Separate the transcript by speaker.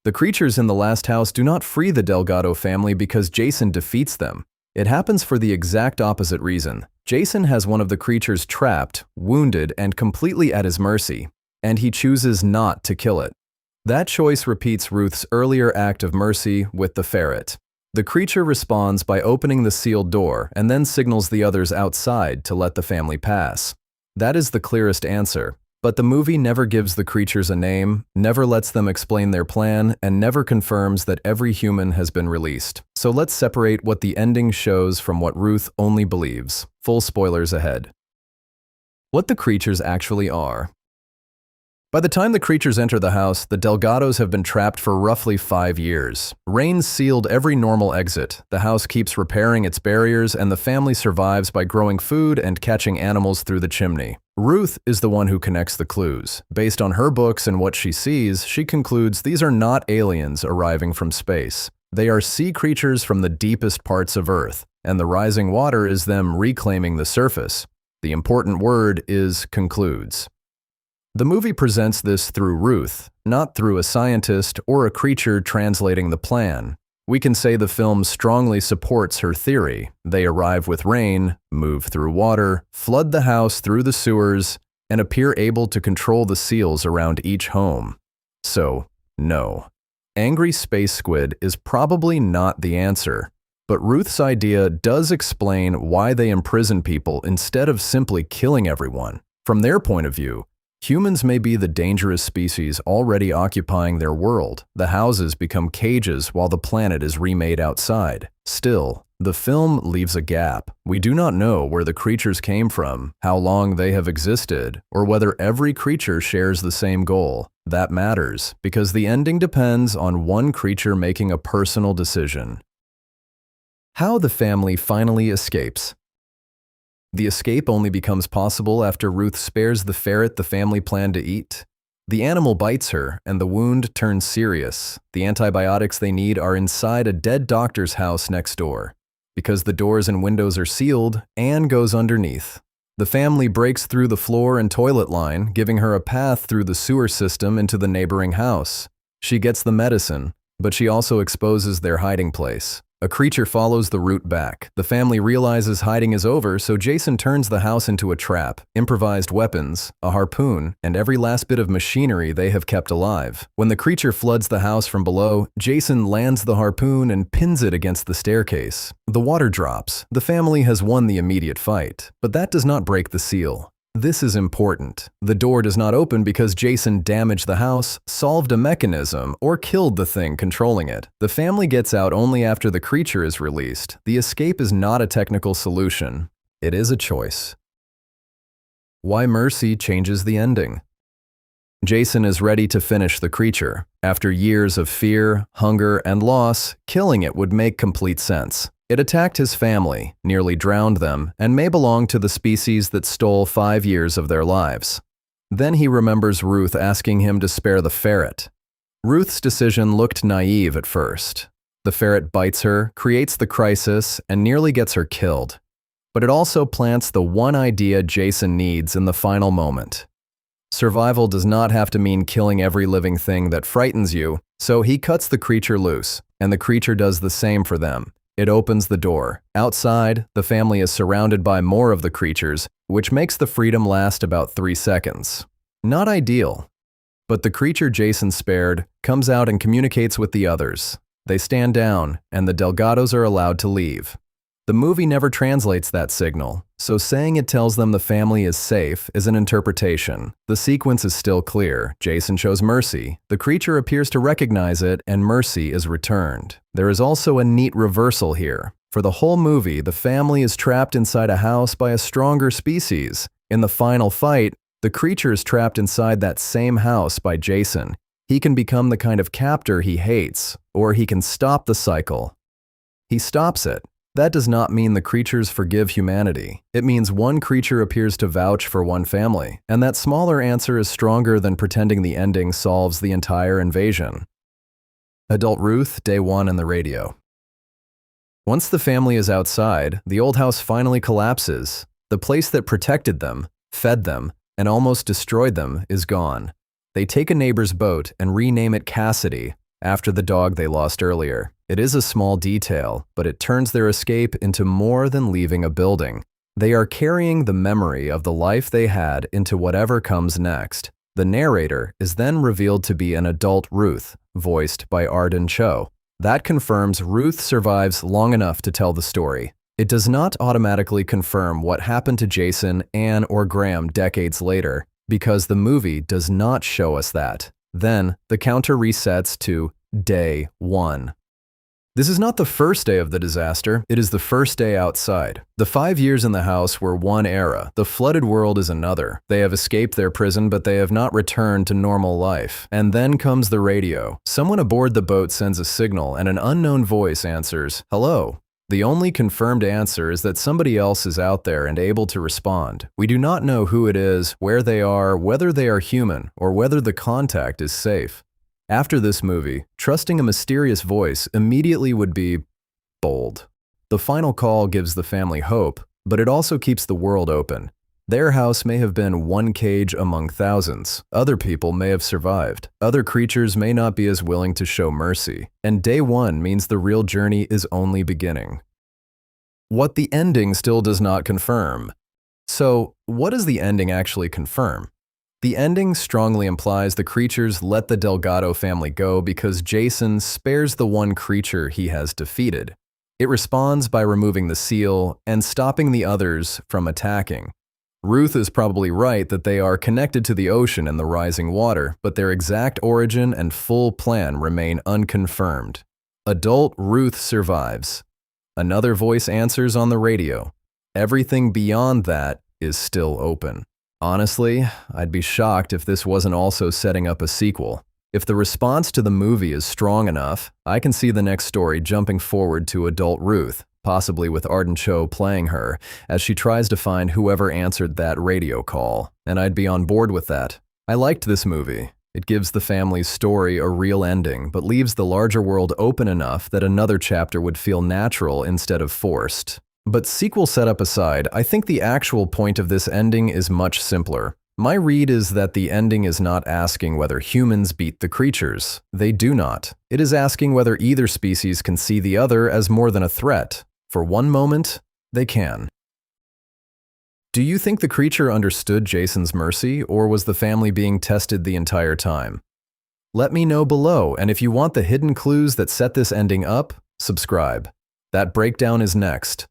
Speaker 1: The creatures in the last house do not free the Delgado family because Jason defeats them. It happens for the exact opposite reason. Jason has one of the creatures trapped, wounded, and completely at his mercy, and he chooses not to kill it. That choice repeats Ruth's earlier act of mercy with the ferret. The creature responds by opening the sealed door and then signals the others outside to let the family pass. That is the clearest answer, but the movie never gives the creatures a name, never lets them explain their plan, and never confirms that every human has been released. So let's separate what the ending shows from what Ruth only believes. Full spoilers ahead. What the creatures actually are. By the time the creatures enter the house, the Delgados have been trapped for roughly 5 years. Rain sealed every normal exit. The house keeps repairing its barriers, and the family survives by growing food and catching animals through the chimney. Ruth is the one who connects the clues. Based on her books and what she sees, she concludes these are not aliens arriving from space. They are sea creatures from the deepest parts of Earth, and the rising water is them reclaiming the surface. The important word is concludes. The movie presents this through Ruth, not through a scientist or a creature translating the plan. We can say the film strongly supports her theory. They arrive with rain, move through water, flood the house through the sewers, and appear able to control the seals around each home. So, no. Angry space squid is probably not the answer, but Ruth's idea does explain why they imprison people instead of simply killing everyone. From their point of view, humans may be the dangerous species already occupying their world. The houses become cages while the planet is remade outside. Still, the film leaves a gap. We do not know where the creatures came from, how long they have existed, or whether every creature shares the same goal. That matters, because the ending depends on one creature making a personal decision. How the family finally escapes. The escape only becomes possible after Ruth spares the ferret the family planned to eat. The animal bites her, and the wound turns serious. The antibiotics they need are inside a dead doctor's house next door. Because the doors and windows are sealed, Anne goes underneath. The family breaks through the floor and toilet line, giving her a path through the sewer system into the neighboring house. She gets the medicine, but she also exposes their hiding place. A creature follows the route back. The family realizes hiding is over, so Jason turns the house into a trap, improvised weapons, a harpoon, and every last bit of machinery they have kept alive. When the creature floods the house from below, Jason lands the harpoon and pins it against the staircase. The water drops. The family has won the immediate fight, but that does not break the seal. This is important. The door does not open because Jason damaged the house, solved a mechanism, or killed the thing controlling it. The family gets out only after the creature is released. The escape is not a technical solution. It is a choice. Why mercy changes the ending. Jason is ready to finish the creature. After years of fear, hunger, and loss, killing it would make complete sense. It attacked his family, nearly drowned them, and may belong to the species that stole 5 years of their lives. Then he remembers Ruth asking him to spare the ferret. Ruth's decision looked naive at first. The ferret bites her, creates the crisis, and nearly gets her killed. But it also plants the one idea Jason needs in the final moment. Survival does not have to mean killing every living thing that frightens you, so he cuts the creature loose, and the creature does the same for them. It opens the door. Outside, the family is surrounded by more of the creatures, which makes the freedom last about 3 seconds. Not ideal. But the creature Jason spared comes out and communicates with the others. They stand down, and the Delgados are allowed to leave. The movie never translates that signal, so saying it tells them the family is safe is an interpretation. The sequence is still clear. Jason shows mercy. The creature appears to recognize it, and mercy is returned. There is also a neat reversal here. For the whole movie, the family is trapped inside a house by a stronger species. In the final fight, the creature is trapped inside that same house by Jason. He can become the kind of captor he hates, or he can stop the cycle. He stops it. That does not mean the creatures forgive humanity. It means one creature appears to vouch for one family, and that smaller answer is stronger than pretending the ending solves the entire invasion. Adult Ruth, Day 1 in the radio. Once the family is outside, the old house finally collapses. The place that protected them, fed them, and almost destroyed them is gone. They take a neighbor's boat and rename it Cassidy, after the dog they lost earlier. It is a small detail, but it turns their escape into more than leaving a building. They are carrying the memory of the life they had into whatever comes next. The narrator is then revealed to be an adult Ruth, voiced by Arden Cho. That confirms Ruth survives long enough to tell the story. It does not automatically confirm what happened to Jason, Anne, or Graham decades later, because the movie does not show us that. Then, the counter resets to day 1. This is not the first day of the disaster, it is the first day outside. The 5 years in the house were one era, the flooded world is another. They have escaped their prison, but they have not returned to normal life. And then comes the radio. Someone aboard the boat sends a signal, and an unknown voice answers, "Hello." The only confirmed answer is that somebody else is out there and able to respond. We do not know who it is, where they are, whether they are human, or whether the contact is safe. After this movie, trusting a mysterious voice immediately would be bold. The final call gives the family hope, but it also keeps the world open. Their house may have been one cage among thousands. Other people may have survived. Other creatures may not be as willing to show mercy. And day 1 means the real journey is only beginning. What the ending still does not confirm. So, what does the ending actually confirm? The ending strongly implies the creatures let the Delgado family go because Jason spares the one creature he has defeated. It responds by removing the seal and stopping the others from attacking. Ruth is probably right that they are connected to the ocean and the rising water, but their exact origin and full plan remain unconfirmed. Adult Ruth survives. Another voice answers on the radio. Everything beyond that is still open. Honestly, I'd be shocked if this wasn't also setting up a sequel. If the response to the movie is strong enough, I can see the next story jumping forward to Adult Ruth, possibly with Arden Cho playing her, as she tries to find whoever answered that radio call, and I'd be on board with that. I liked this movie. It gives the family's story a real ending, but leaves the larger world open enough that another chapter would feel natural instead of forced. But sequel setup aside, I think the actual point of this ending is much simpler. My read is that the ending is not asking whether humans beat the creatures. They do not. It is asking whether either species can see the other as more than a threat. For one moment, they can. Do you think the creature understood Jason's mercy, or was the family being tested the entire time? Let me know below, and if you want the hidden clues that set this ending up, subscribe. That breakdown is next.